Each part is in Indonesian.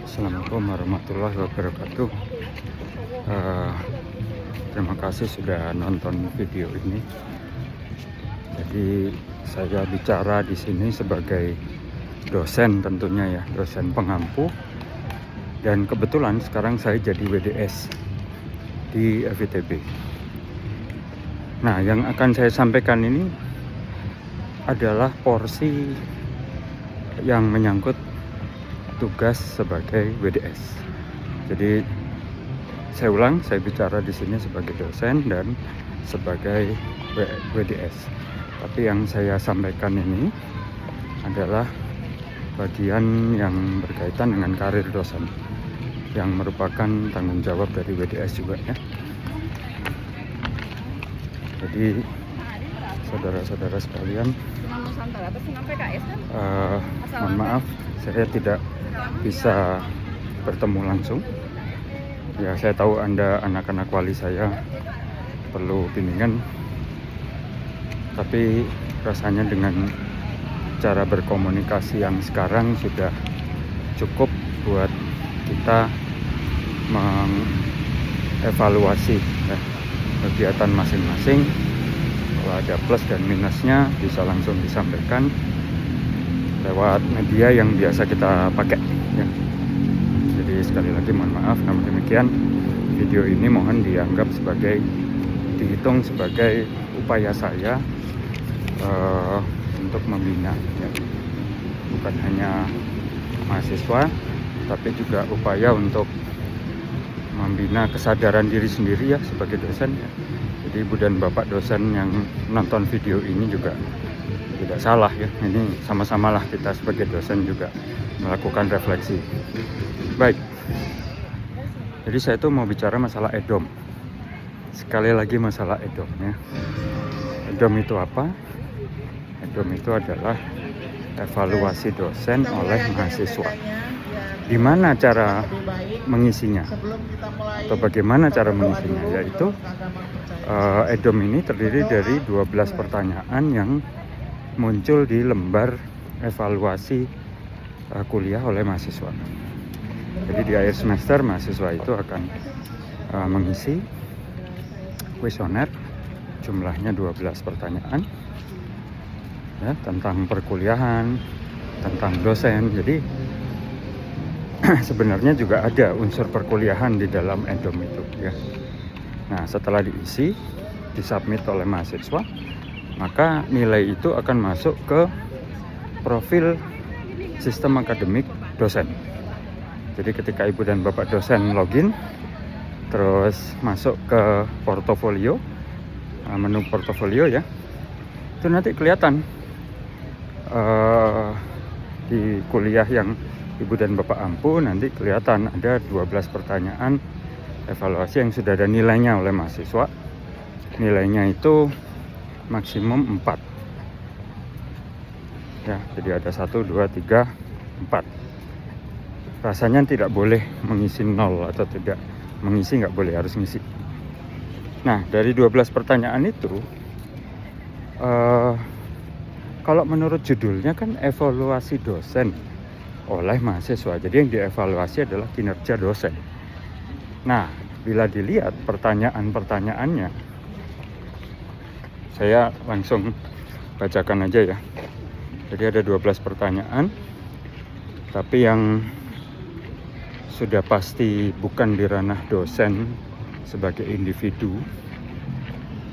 Assalamualaikum warahmatullahi wabarakatuh. Eh, Terima kasih sudah nonton video ini. Jadi saya bicara di sini sebagai dosen tentunya ya, dosen pengampu. Dan kebetulan sekarang saya jadi WDS di FITB. Nah, yang akan saya sampaikan ini adalah porsi yang menyangkut tugas sebagai WDS. Jadi saya ulang, saya bicara di sini sebagai dosen dan sebagai WDS. Tapi yang saya sampaikan ini adalah bagian yang berkaitan dengan karir dosen, yang merupakan tanggung jawab dari WDS juga ya. Jadi saudara-saudara sekalian, mohon maaf saya tidak bisa bertemu langsung. Ya, saya tahu Anda anak-anak wali saya perlu bimbingan, tapi rasanya dengan cara berkomunikasi yang sekarang sudah cukup buat kita mengevaluasi ya, kegiatan masing-masing. Kalau ada plus dan minusnya bisa langsung disampaikan lewat media yang biasa kita pakai ya. Jadi sekali lagi mohon maaf, namun demikian video ini mohon dianggap sebagai, dihitung sebagai upaya saya untuk membina ya. Bukan hanya mahasiswa, tapi juga upaya untuk membina kesadaran diri sendiri ya sebagai dosen ya. Jadi ibu dan bapak dosen yang nonton video ini juga tidak salah ya. Ini sama-sama lah kita sebagai dosen juga melakukan refleksi. Baik, jadi saya tuh mau bicara masalah EDOM. Sekali lagi masalah EDOM ya. EDOM itu apa? EDOM itu adalah evaluasi dosen oleh mahasiswa. Di mana cara mengisinya? Atau bagaimana cara mengisinya? Yaitu EDOM ini terdiri dari 12 pertanyaan yang muncul di lembar evaluasi kuliah oleh mahasiswa. Jadi di akhir semester mahasiswa itu akan mengisi kuesioner, jumlahnya 12 pertanyaan ya, tentang perkuliahan, tentang dosen. Jadi sebenarnya juga ada unsur perkuliahan di dalam EDOM itu ya. Nah, setelah diisi, disubmit oleh mahasiswa, maka nilai itu akan masuk ke profil sistem akademik dosen. Jadi ketika ibu dan bapak dosen login, terus masuk ke portofolio, menu portofolio ya, itu nanti kelihatan di kuliah yang ibu dan bapak ampu, nanti kelihatan ada 12 pertanyaan evaluasi yang sudah ada nilainya oleh mahasiswa. Nilainya itu maksimum 4 ya, jadi ada 1, 2, 3, 4. Rasanya tidak boleh mengisi 0 atau tidak mengisi, nggak boleh, harus ngisi. Nah, dari 12 pertanyaan itu kalau menurut judulnya kan evaluasi dosen oleh mahasiswa, jadi yang dievaluasi adalah kinerja dosen. Nah, bila dilihat pertanyaan-pertanyaannya, saya langsung bacakan aja ya. Jadi ada 12 pertanyaan, tapi yang sudah pasti bukan di ranah dosen sebagai individu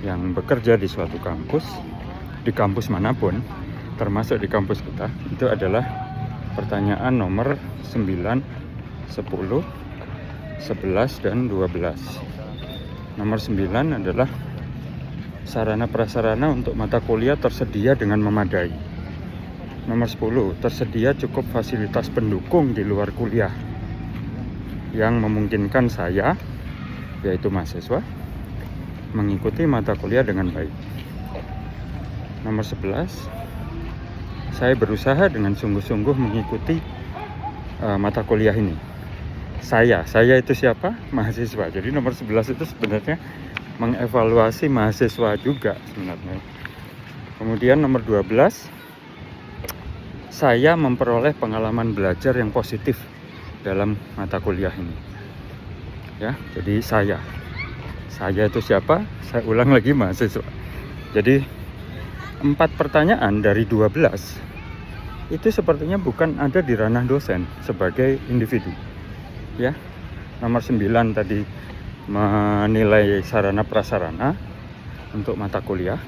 yang bekerja di suatu kampus, di kampus manapun, termasuk di kampus kita, itu adalah pertanyaan nomor 9, 10, 11, dan 12. Nomor 9 adalah sarana prasarana untuk mata kuliah tersedia dengan memadai. Nomor 10, tersedia cukup fasilitas pendukung di luar kuliah yang memungkinkan saya, yaitu mahasiswa, mengikuti mata kuliah dengan baik. Nomor 11, saya berusaha dengan sungguh-sungguh mengikuti mata kuliah ini. Saya itu siapa? Mahasiswa. Jadi nomor 11 itu sebenarnya mengevaluasi mahasiswa juga sebenarnya. Kemudian nomor 12, saya memperoleh pengalaman belajar yang positif dalam mata kuliah ini. Ya, jadi saya itu siapa? Saya ulang lagi, mahasiswa. Jadi 4 pertanyaan dari 12 itu sepertinya bukan ada di ranah dosen sebagai individu. Ya, nomor 9 tadi menilai sarana prasarana untuk mata kuliah.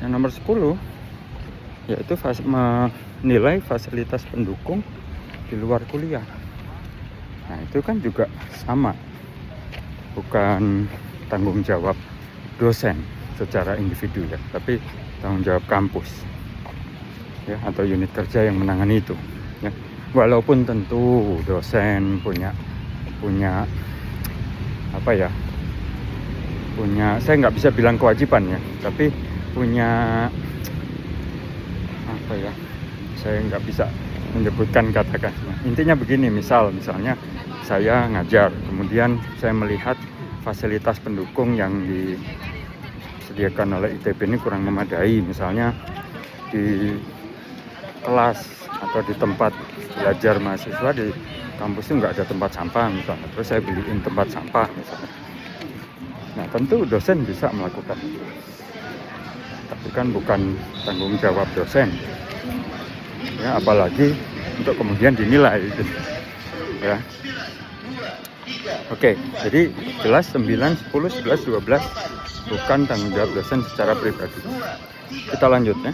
Yang nomor 10 yaitu menilai fasilitas pendukung di luar kuliah. Nah, itu kan juga sama, bukan tanggung jawab dosen secara individu ya, tapi tanggung jawab kampus ya, atau unit kerja yang menangani itu ya. Walaupun tentu dosen punya apa ya, saya nggak bisa bilang kewajiban ya, tapi punya apa ya, saya nggak bisa menyebutkan kata-kata. Intinya begini, misalnya saya ngajar, kemudian saya melihat fasilitas pendukung yang disediakan oleh ITB ini kurang memadai, misalnya di kelas atau di tempat belajar mahasiswa di kampus itu nggak ada tempat sampah misalnya, terus saya beliin tempat sampah misalnya. Nah, tentu dosen bisa melakukan itu, tapi kan bukan tanggung jawab dosen ya, apalagi untuk kemudian dinilai gitu ya. Oke, jadi jelas 9, 10, 11, 12 bukan tanggung jawab dosen secara pribadi. Kita lanjut ya.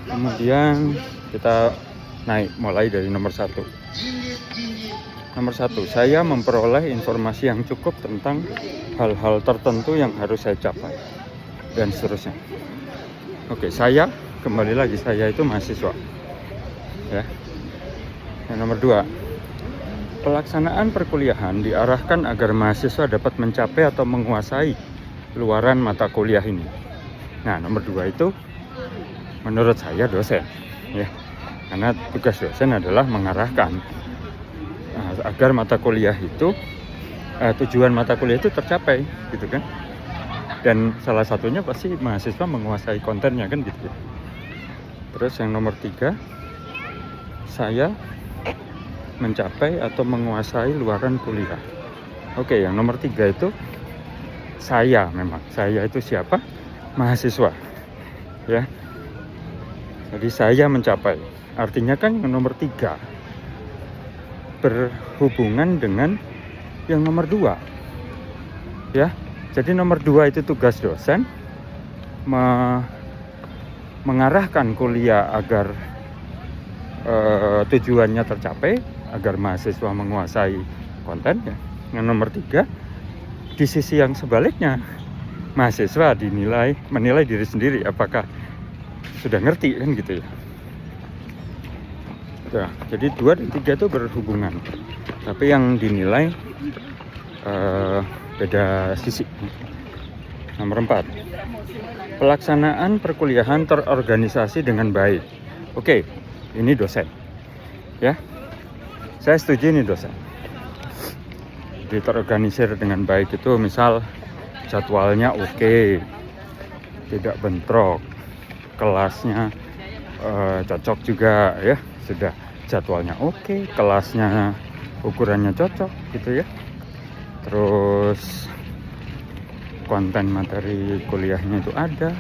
Kemudian kita naik mulai dari nomor 1. Nomor 1, saya memperoleh informasi yang cukup tentang hal-hal tertentu yang harus saya capai dan seterusnya. Oke, saya kembali lagi, saya itu mahasiswa ya. Yang nomor 2, pelaksanaan perkuliahan diarahkan agar mahasiswa dapat mencapai atau menguasai luaran mata kuliah ini. Nah, nomor 2 itu menurut saya dosen ya, karena tugas dosen adalah mengarahkan agar mata kuliah itu tujuan mata kuliah itu tercapai gitu kan. Dan salah satunya pasti mahasiswa menguasai kontennya kan gitu. Terus yang nomor 3, saya mencapai atau menguasai luaran kuliah. Oke, yang nomor 3 itu saya itu siapa? Mahasiswa ya. Jadi saya mencapai, artinya kan yang nomor 3 berhubungan dengan yang nomor 2 ya. Jadi nomor 2 itu tugas dosen mengarahkan kuliah agar tujuannya tercapai, agar mahasiswa menguasai konten ya. Yang nomor 3, di sisi yang sebaliknya, mahasiswa menilai diri sendiri apakah sudah ngerti kan gitu ya. Nah, jadi 2 dan 3 itu berhubungan, tapi yang dinilai beda sisi. Nomor 4, pelaksanaan perkuliahan terorganisasi dengan baik. Oke, ini dosen ya, saya setuju ini dosen. Jadi terorganisir dengan baik itu misal jadwalnya oke, tidak bentrok, kelasnya cocok juga ya, sudah jadwalnya oke, kelasnya ukurannya cocok gitu ya. Terus konten materi kuliahnya itu ada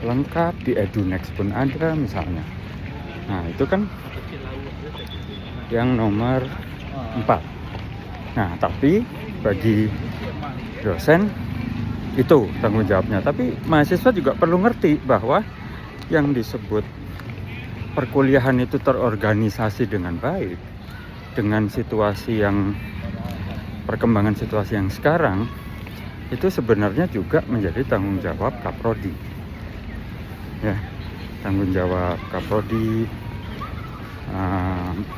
lengkap, di EduNext pun ada misalnya. Nah, itu kan yang nomor 4. Nah, tapi bagi dosen itu tanggung jawabnya. Tapi mahasiswa juga perlu ngerti bahwa yang disebut perkuliahan itu terorganisasi dengan baik, dengan situasi yang perkembangan situasi yang sekarang, itu sebenarnya juga menjadi tanggung jawab Kaprodi ya. Tanggung jawab Kaprodi,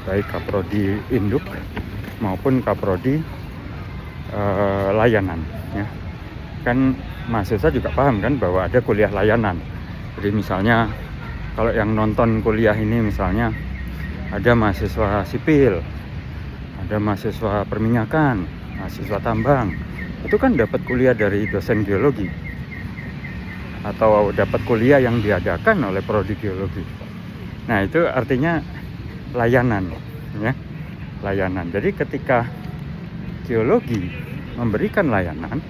baik Kaprodi induk maupun Kaprodi layanan ya. Kan mahasiswa juga paham kan bahwa ada kuliah layanan. Jadi misalnya kalau yang nonton kuliah ini misalnya ada mahasiswa sipil, ada mahasiswa perminyakan, mahasiswa tambang, itu kan dapat kuliah dari dosen geologi atau dapat kuliah yang diadakan oleh prodi geologi. Nah, itu artinya layanan, ya, layanan. Jadi ketika geologi memberikan layanan,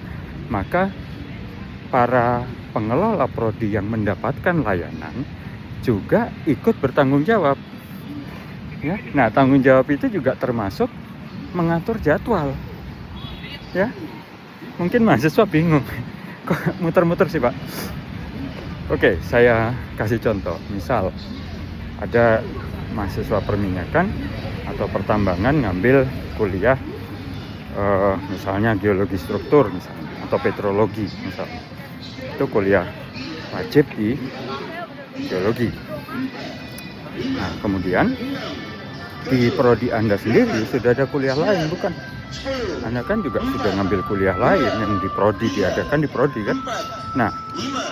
maka para pengelola prodi yang mendapatkan layanan juga ikut bertanggung jawab, ya. Nah, tanggung jawab itu juga termasuk mengatur jadwal, ya. Mungkin mahasiswa bingung, kok muter-muter sih Pak? Oke, saya kasih contoh. Misal ada mahasiswa perminyakan atau pertambangan ngambil kuliah misalnya geologi struktur misalnya, atau petrologi misalnya. Itu kuliah wajib di geologi. Nah, kemudian di prodi Anda sendiri sudah ada kuliah lain, bukan? Anda kan juga sudah ngambil kuliah lain yang di prodi, diadakan di prodi kan? Nah,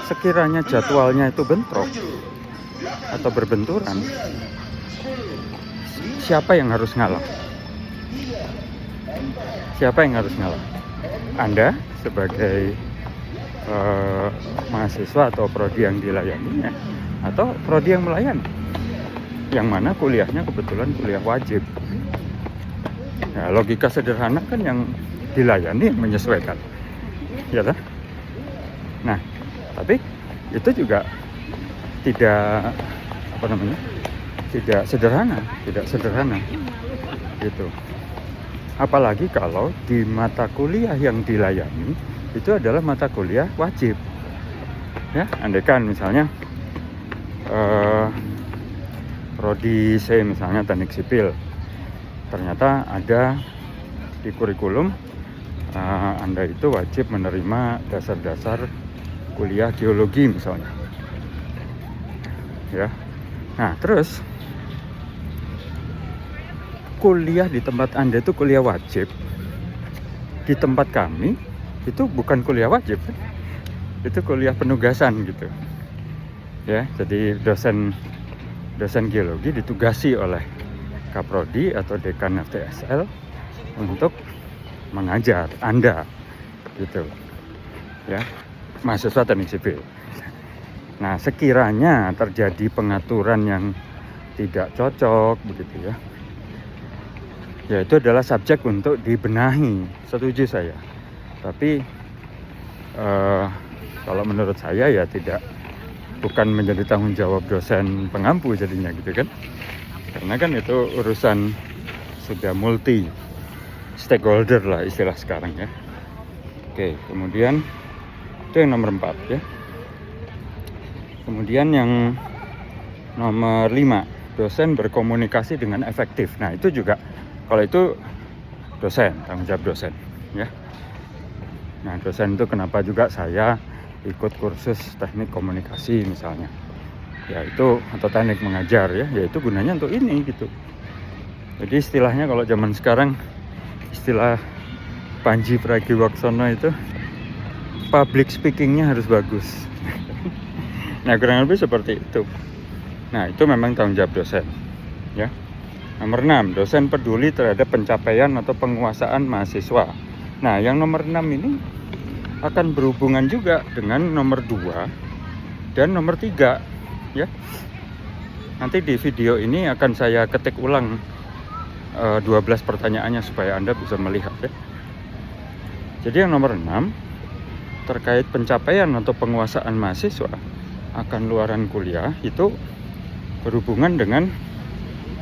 sekiranya jadwalnya itu bentrok atau berbenturan, siapa yang harus ngalah? Siapa yang harus ngalah? Anda sebagai mahasiswa atau prodi yang dilayaninya, atau prodi yang melayani, yang mana kuliahnya kebetulan kuliah wajib. Nah, logika sederhana kan yang dilayani menyesuaikan, ya kan? Nah, tapi itu juga tidak tidak sederhana gitu. Apalagi kalau di mata kuliah yang dilayani itu adalah mata kuliah wajib, ya. Andaikan misalnya prodi C misalnya teknik sipil, ternyata ada di kurikulum Anda itu wajib menerima dasar-dasar kuliah geologi misalnya, ya. Nah, terus kuliah di tempat Anda itu kuliah wajib, di tempat kami itu bukan kuliah wajib, itu kuliah penugasan gitu, ya. Jadi dosen geologi ditugasi oleh Kaprodi atau Dekan FTSL untuk mengajar Anda gitu, ya, mahasiswa teknik sipil. Nah, sekiranya terjadi pengaturan yang tidak cocok begitu, ya itu adalah subjek untuk dibenahi, setuju saya. Tapi kalau menurut saya ya bukan menjadi tanggung jawab dosen pengampu jadinya gitu kan, karena kan itu urusan sudah multi stakeholder lah istilah sekarang, ya. Oke, kemudian itu yang nomor 4, ya. Kemudian yang nomor 5, dosen berkomunikasi dengan efektif. Nah, itu juga kalau itu dosen, tanggung jawab dosen, ya. Nah, dosen itu kenapa juga saya ikut kursus teknik komunikasi misalnya, ya itu, atau teknik mengajar, ya itu gunanya untuk ini gitu. Jadi istilahnya kalau zaman sekarang, istilah Panji Pragiwaksono itu, public speakingnya harus bagus. Nah, kurang lebih seperti itu. Nah, itu memang tanggung jawab dosen, ya. Nomor 6, dosen peduli terhadap pencapaian atau penguasaan mahasiswa. Nah, yang nomor 6 ini akan berhubungan juga dengan nomor 2 dan nomor 3, ya. Nanti di video ini akan saya ketik ulang 12 pertanyaannya supaya Anda bisa melihat, ya. Jadi yang nomor 6 terkait pencapaian atau penguasaan mahasiswa akan luaran kuliah itu berhubungan dengan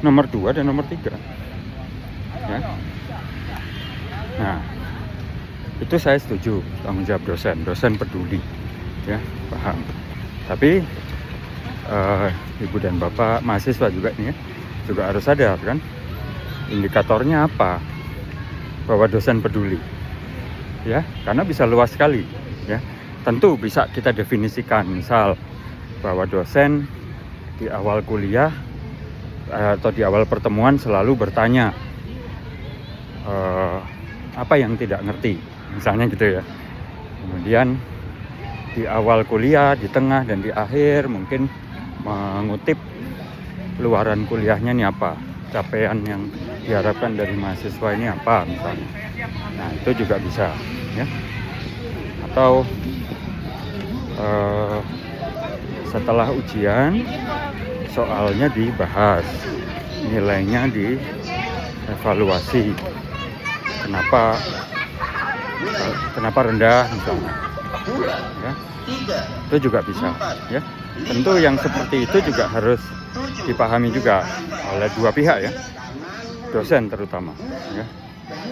nomor 2 dan nomor 3, ya. Nah, itu saya setuju, tanggung jawab dosen peduli, ya, paham. Tapi ibu dan bapak mahasiswa juga nih, ya, juga harus sadar kan, indikatornya apa bahwa dosen peduli, ya, karena bisa luas sekali, ya. Tentu bisa kita definisikan, misal bahwa dosen di awal kuliah atau di awal pertemuan selalu bertanya apa yang tidak ngerti, misalnya gitu, ya. Kemudian di awal kuliah, di tengah, dan di akhir mungkin mengutip luaran kuliahnya ini apa, capaian yang diharapkan dari mahasiswa ini apa misalnya. Nah, itu juga bisa, ya. Atau setelah ujian soalnya dibahas, nilainya dievaluasi. Kenapa rendah misalnya, ya, itu juga bisa, ya. Tentu yang seperti itu juga harus dipahami juga oleh dua pihak, ya, dosen terutama, ya.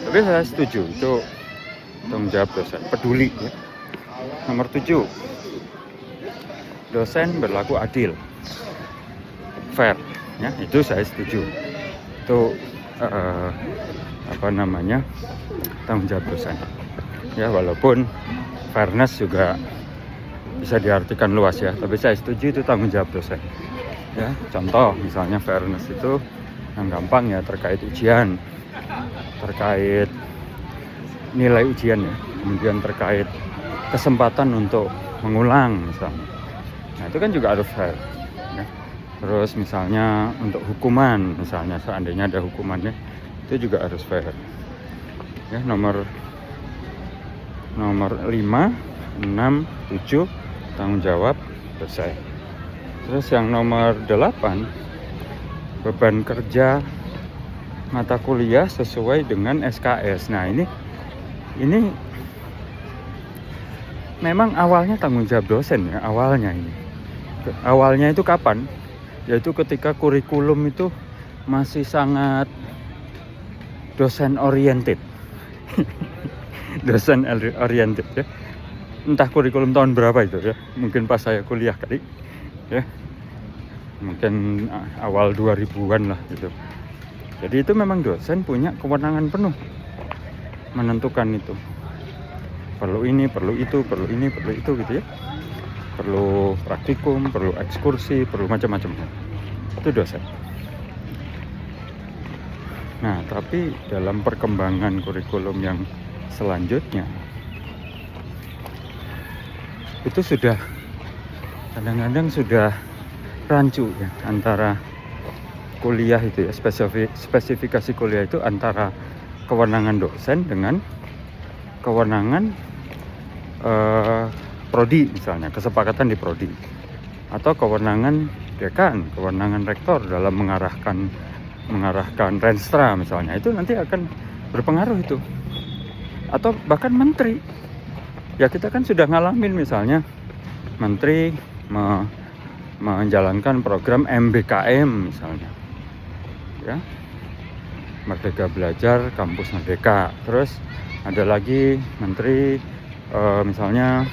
Tapi saya setuju itu tanggung jawab dosen, peduli, ya. Nomor 7, dosen berlaku adil, fair, ya, itu saya setuju. Itu tanggung jawab dosen, ya, walaupun fairness juga bisa diartikan luas, ya, tapi saya setuju itu tanggung jawab dosen, ya. Contoh misalnya fairness itu yang gampang, ya, terkait ujian, terkait nilai ujian, ya, kemudian terkait kesempatan untuk mengulang misalnya. Nah, itu kan juga harus fair, ya. Terus misalnya untuk hukuman, misalnya seandainya ada hukumannya, itu juga harus fair, ya. Nomor 5, 6, 7 tanggung jawab dosen. Terus yang nomor 8, beban kerja mata kuliah sesuai dengan SKS. Nah, ini memang awalnya tanggung jawab dosen, ya, awalnya itu kapan? Yaitu ketika kurikulum itu masih sangat dosen oriented. Dosen oriented, ya. Entah kurikulum tahun berapa itu, ya. Mungkin pas saya kuliah kali, ya. Mungkin awal 2000-an lah gitu. Jadi itu memang dosen punya kewenangan penuh menentukan itu. Perlu ini, perlu itu, perlu ini, perlu itu gitu, ya. Perlu praktikum, perlu ekskursi, perlu macam-macam. Itu dosen. Nah, tapi dalam perkembangan kurikulum yang selanjutnya itu sudah kadang-kadang sudah rancu, ya, antara kuliah itu, ya, spesifikasi kuliah itu antara kewenangan dosen dengan kewenangan prodi misalnya, kesepakatan di prodi, atau kewenangan dekan, kewenangan rektor dalam mengarahkan renstra misalnya. Itu nanti akan berpengaruh itu, atau bahkan menteri, ya. Kita kan sudah ngalamin misalnya menteri menjalankan program MBKM misalnya, ya, Merdeka Belajar Kampus Merdeka. Terus ada lagi menteri misalnya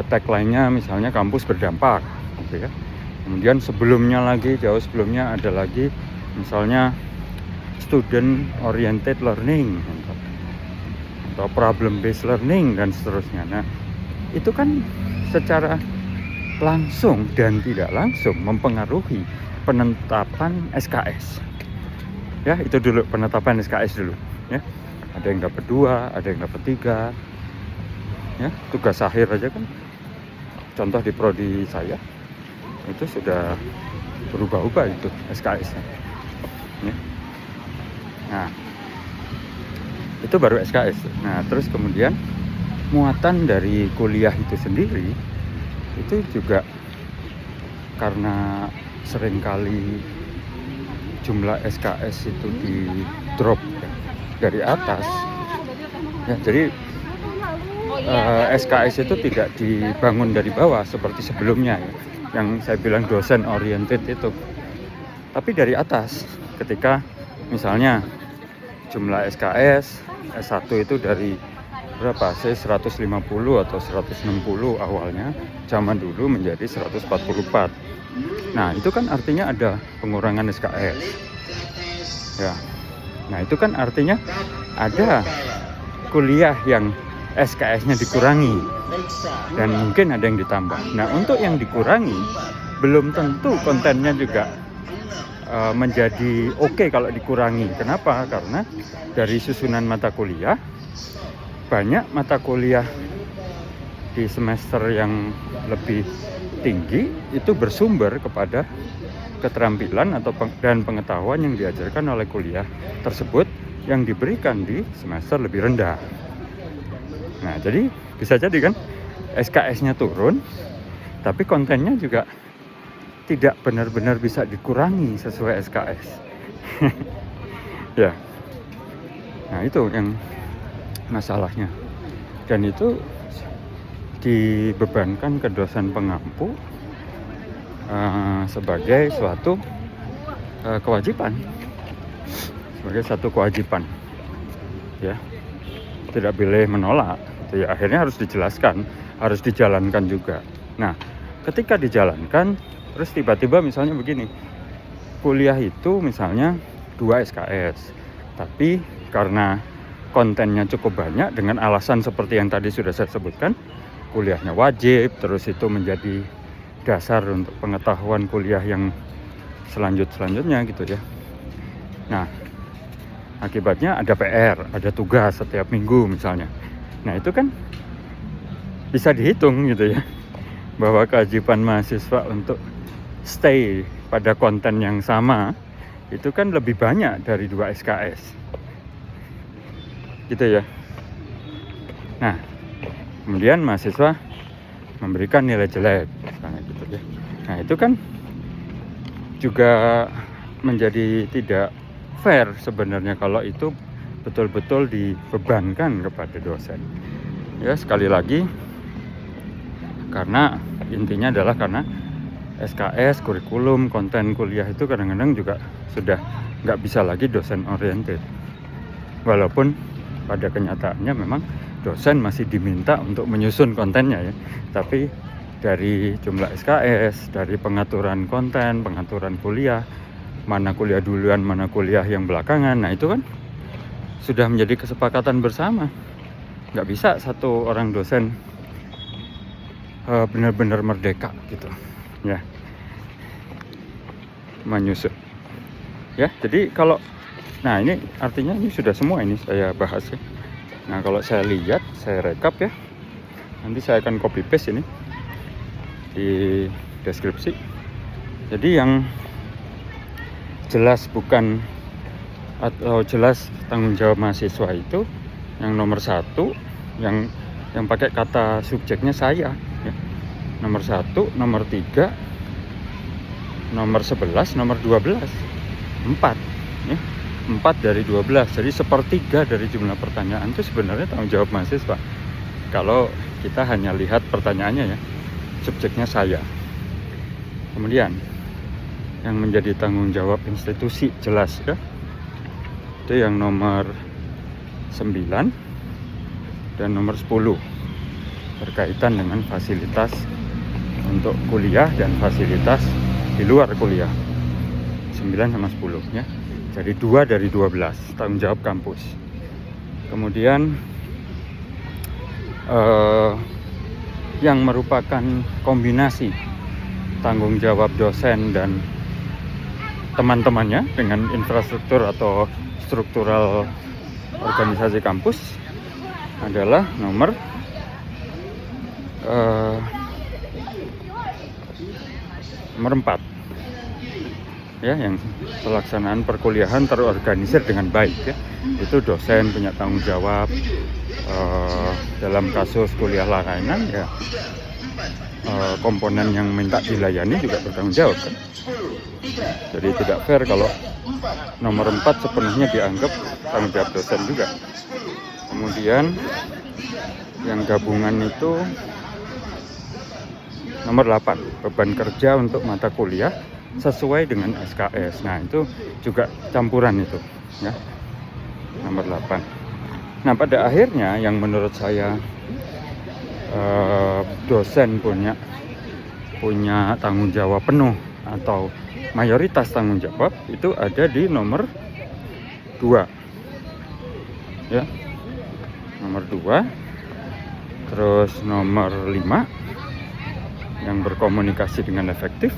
tagline-nya misalnya kampus berdampak, gitu, ya. Kemudian jauh sebelumnya ada lagi misalnya student oriented learning atau problem based learning dan seterusnya. Nah, itu kan secara langsung dan tidak langsung mempengaruhi penetapan SKS, ya. Itu dulu penetapan SKS dulu, ya. Ada yang dapat 2, ada yang dapat 3, ya. Tugas akhir aja kan, contoh di prodi saya itu sudah berubah-ubah itu SKS-nya, ya. Nah, itu baru SKS. Nah, terus kemudian muatan dari kuliah itu sendiri itu juga karena seringkali jumlah SKS itu di drop, ya, dari atas, ya. Jadi SKS itu tidak dibangun dari bawah seperti sebelumnya, ya, yang saya bilang dosen oriented itu, tapi dari atas. Ketika misalnya jumlah SKS S1 itu dari berapa? 150 atau 160 awalnya zaman dulu menjadi 144. Nah, itu kan artinya ada pengurangan SKS, ya. Nah, itu kan artinya ada kuliah yang SKS-nya dikurangi dan mungkin ada yang ditambah. Nah, untuk yang dikurangi belum tentu kontennya juga menjadi oke kalau dikurangi. Kenapa? Karena dari susunan mata kuliah, banyak mata kuliah di semester yang lebih tinggi itu bersumber kepada keterampilan dan pengetahuan yang diajarkan oleh kuliah tersebut yang diberikan di semester lebih rendah. Nah, jadi bisa jadi kan SKS-nya turun, tapi kontennya juga tidak benar-benar bisa dikurangi sesuai SKS. Ya, nah itu yang masalahnya, dan itu dibebankan ke dosen pengampu sebagai suatu kewajiban, ya, tidak boleh menolak. Ya, akhirnya harus dijelaskan, harus dijalankan juga. Nah, ketika dijalankan, terus tiba-tiba misalnya begini, kuliah itu misalnya 2 SKS, tapi karena kontennya cukup banyak dengan alasan seperti yang tadi sudah saya sebutkan, kuliahnya wajib, terus itu menjadi dasar untuk pengetahuan kuliah yang selanjutnya gitu ya. Nah, akibatnya ada PR, ada tugas setiap minggu misalnya. Nah, itu kan bisa dihitung gitu ya, bahwa kewajiban mahasiswa untuk stay pada konten yang sama itu kan lebih banyak dari 2 SKS gitu ya. Nah, kemudian mahasiswa memberikan nilai jelek misalnya gitu ya. Nah, itu kan juga menjadi tidak fair sebenarnya kalau itu betul-betul dibebankan kepada dosen. Ya, sekali lagi, karena intinya adalah karena SKS, kurikulum, konten kuliah itu kadang-kadang juga sudah nggak bisa lagi dosen oriented. Walaupun pada kenyataannya memang dosen masih diminta untuk menyusun kontennya ya. Tapi dari jumlah SKS, dari pengaturan konten, pengaturan kuliah, mana kuliah duluan, mana kuliah yang belakangan, nah itu kan sudah menjadi kesepakatan bersama. Nggak bisa satu orang dosen benar-benar merdeka gitu ya, menyusun ya. Jadi kalau, nah ini artinya ini sudah semua ini saya bahas ya. Nah, kalau saya lihat, saya rekap ya, nanti saya akan copy paste ini di deskripsi. Jadi yang jelas bukan atau jelas tanggung jawab mahasiswa itu yang nomor 1, yang pakai kata subjeknya saya ya. Nomor 1, nomor 3, nomor 11, nomor 12, 4 ya. 4 dari 12, jadi 1/3 dari jumlah pertanyaan itu sebenarnya tanggung jawab mahasiswa. Kalau kita hanya lihat pertanyaannya ya, subjeknya saya. Kemudian yang menjadi tanggung jawab institusi jelas ya, itu yang nomor 9 dan nomor 10 berkaitan dengan fasilitas untuk kuliah dan fasilitas di luar kuliah, 9 sama 10 ya. Jadi 2 dari 12 tanggung jawab kampus. Kemudian yang merupakan kombinasi tanggung jawab dosen dan teman-temannya dengan infrastruktur atau struktural organisasi kampus adalah nomor 4 ya, yang pelaksanaan perkuliahan terorganisir dengan baik ya. Itu dosen punya tanggung jawab. Dalam kasus kuliah layanan ya, komponen yang minta dilayani juga bertanggung jawab kan. Jadi tidak fair kalau nomor 4 sepenuhnya dianggap tanggung jawab dosen juga. Kemudian yang gabungan itu nomor 8, beban kerja untuk mata kuliah sesuai dengan SKS. Nah, itu juga campuran itu ya, nomor 8. Nah, pada akhirnya yang menurut saya dosen punya tanggung jawab penuh atau mayoritas tanggung jawab itu ada di nomor 2 ya, nomor 2. Terus nomor 5 yang berkomunikasi dengan efektif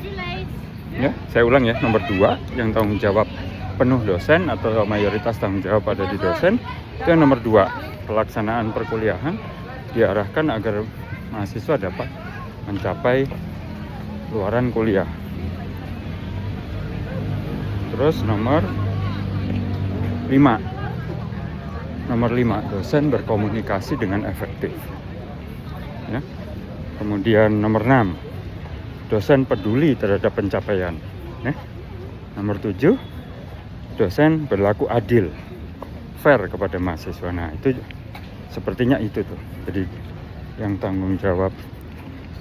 ya. Saya ulang ya, nomor 2 yang tanggung jawab penuh dosen atau mayoritas tanggung jawab ada di dosen. Itu yang nomor 2, pelaksanaan perkuliahan diarahkan agar mahasiswa dapat mencapai luaran kuliah. Terus nomor 5, dosen berkomunikasi dengan efektif ya. Kemudian nomor 6, dosen peduli terhadap pencapaian. Nomor 7, dosen berlaku adil, fair kepada mahasiswa. Nah, itu sepertinya itu tuh. Jadi yang tanggung jawab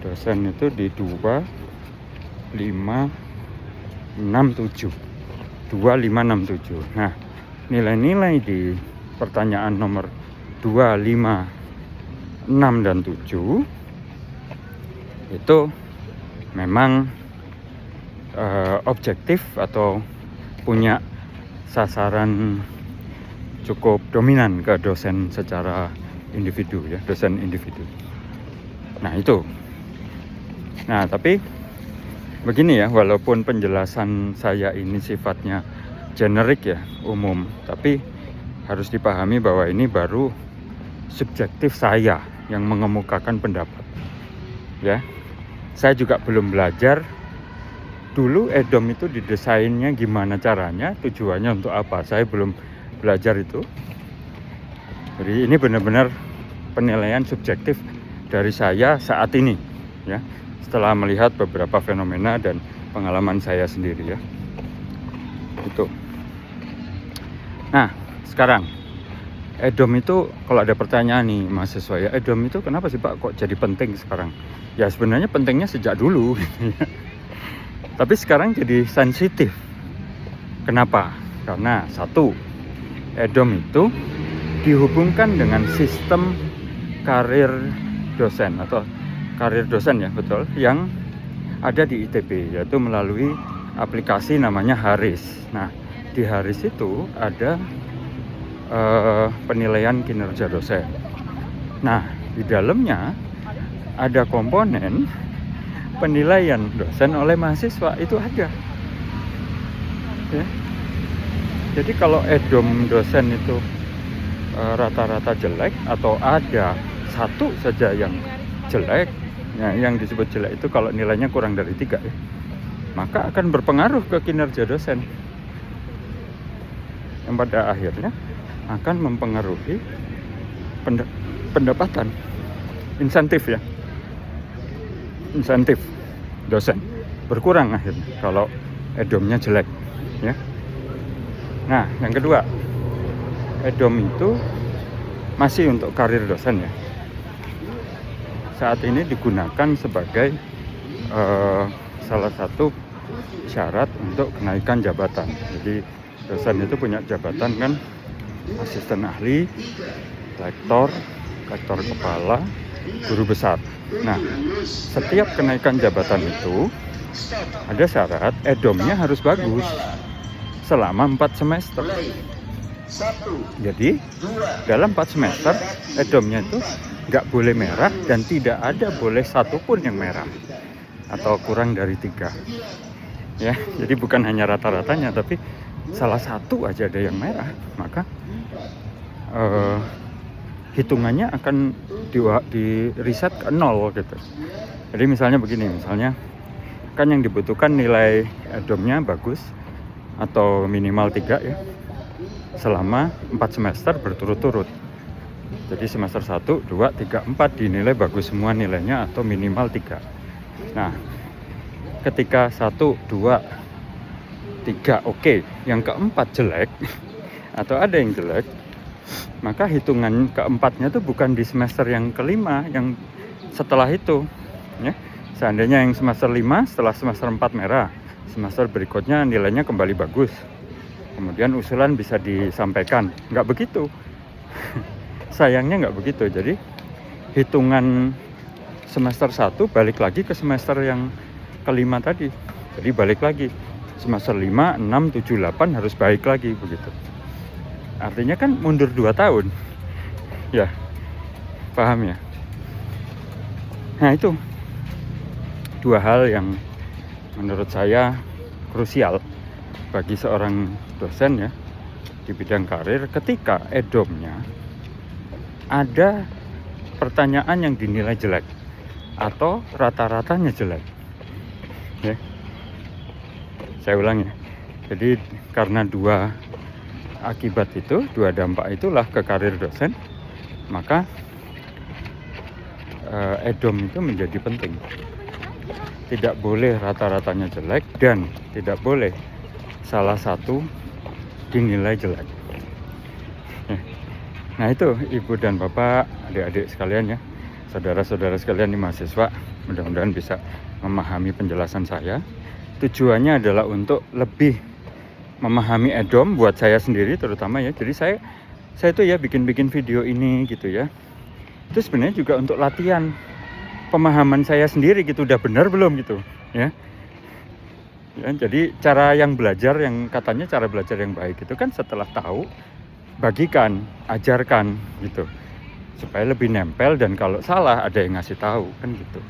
dosen itu di 2, 5, 6, 7. 2, 5, 6, 7. Nah, nilai-nilai di pertanyaan nomor 2, 5, 6, dan 7 itu memang objektif atau punya sasaran cukup dominan ke dosen secara individu ya, dosen individu. Nah itu. Nah tapi begini ya, walaupun penjelasan saya ini sifatnya generik ya, umum, tapi harus dipahami bahwa ini baru subjektif saya yang mengemukakan pendapat ya. Saya juga belum belajar dulu EDOM itu didesainnya gimana caranya, tujuannya untuk apa, saya belum belajar itu. Jadi ini benar-benar penilaian subjektif dari saya saat ini ya, setelah melihat beberapa fenomena dan pengalaman saya sendiri ya. Itu. Nah, sekarang EDOM itu kalau ada pertanyaan nih mahasiswa ya, EDOM itu kenapa sih Pak kok jadi penting sekarang? Ya sebenarnya pentingnya sejak dulu gitu ya. Tapi sekarang jadi sensitif. Kenapa? Karena satu, EDOM itu dihubungkan dengan sistem karir dosen atau karir dosen ya, betul, yang ada di ITB, yaitu melalui aplikasi namanya Haris. Nah, di Haris itu ada penilaian kinerja dosen. Nah, di dalamnya ada komponen penilaian dosen oleh mahasiswa, itu ada ya. Jadi kalau EDOM dosen itu rata-rata jelek atau ada satu saja yang jelek ya, yang disebut jelek itu kalau nilainya kurang dari 3 ya, maka akan berpengaruh ke kinerja dosen yang pada akhirnya akan mempengaruhi pendapatan, insentif ya, insentif dosen berkurang akhirnya kalau EDOM-nya jelek ya. Nah, yang kedua, EDOM itu masih untuk karir dosen ya. Saat ini digunakan sebagai salah satu syarat untuk kenaikan jabatan. Jadi dosen itu punya jabatan kan, asisten ahli, lektor, lektor kepala, guru besar. Nah, setiap kenaikan jabatan itu ada syarat EDOM-nya harus bagus selama 4 semester. Jadi dalam 4 semester EDOM-nya itu nggak boleh merah dan tidak ada boleh satupun yang merah atau kurang dari 3 ya. Jadi bukan hanya rata-ratanya, tapi salah satu aja ada yang merah, maka hitungannya akan di reset ke 0 gitu. Jadi misalnya begini, misalnya kan yang dibutuhkan nilai EDOM-nya bagus atau minimal 3 ya, selama 4 semester berturut-turut. Jadi semester 1, 2, 3, 4 dinilai bagus semua nilainya atau minimal 3. Nah, ketika 1, 2, 3 oke, yang keempat jelek atau ada yang jelek, maka hitungan keempatnya itu bukan di semester yang kelima, yang setelah itu ya. Seandainya yang semester 5 setelah semester 4 merah, semester berikutnya nilainya kembali bagus, kemudian usulan bisa disampaikan. Nggak begitu. Sayangnya nggak begitu. Jadi hitungan semester 1 balik lagi ke semester yang kelima tadi. Jadi balik lagi semester 5, 6, 7, 8 harus baik lagi begitu. Artinya kan mundur 2 tahun. Ya, paham ya? Nah itu 2 hal yang menurut saya krusial bagi seorang dosen ya di bidang karir, ketika EDOM-nya ada pertanyaan yang dinilai jelek atau rata-ratanya jelek ya. Saya ulang ya. Jadi karena 2 akibat itu, 2 dampak itulah ke karir dosen, maka EDOM itu menjadi penting. tidak boleh rata-ratanya jelek dan tidak boleh salah satu dinilai jelek. Nah itu ibu dan bapak, adik-adik sekalian ya, saudara-saudara sekalian di mahasiswa, mudah-mudahan bisa memahami penjelasan saya. Tujuannya adalah untuk lebih memahami EDOM buat saya sendiri terutama ya. Jadi saya tuh ya bikin video ini gitu ya. Itu sebenarnya juga untuk latihan pemahaman saya sendiri gitu, udah benar belum gitu ya. Ya, jadi cara yang belajar, yang katanya cara belajar yang baik itu kan setelah tahu, bagikan, ajarkan gitu, supaya lebih nempel, dan kalau salah ada yang ngasih tahu kan gitu.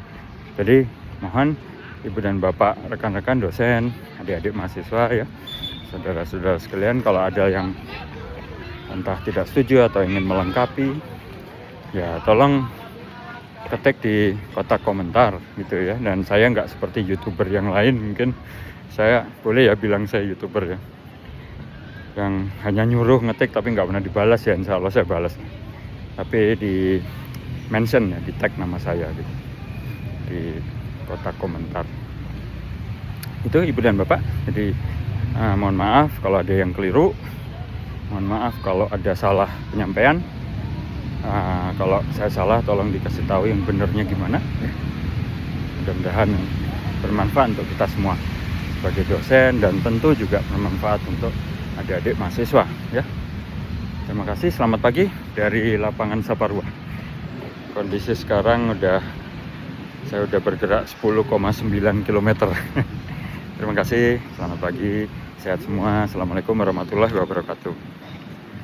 Jadi mohon ibu dan bapak, rekan-rekan dosen, adik-adik mahasiswa ya, saudara-saudara sekalian, kalau ada yang entah tidak setuju atau ingin melengkapi ya tolong ketik di kotak komentar gitu ya. Dan saya nggak seperti YouTuber yang lain, mungkin saya boleh ya bilang saya YouTuber ya, yang hanya nyuruh ngetik tapi nggak pernah dibalas ya. Insya Allah saya balas, tapi di mention ya, di tag nama saya gitu di kotak komentar. Itu ibu dan bapak, jadi mohon maaf kalau ada yang keliru, mohon maaf kalau ada salah penyampaian. Kalau saya salah tolong dikasih tahu yang benernya gimana. Mudah-mudahan bermanfaat untuk kita semua sebagai dosen, dan tentu juga bermanfaat untuk adik-adik mahasiswa ya. Terima kasih, selamat pagi dari lapangan Saparua. Kondisi sekarang saya udah bergerak 10,9 km. Terima kasih, selamat pagi, sehat semua. Assalamualaikum warahmatullahi wabarakatuh.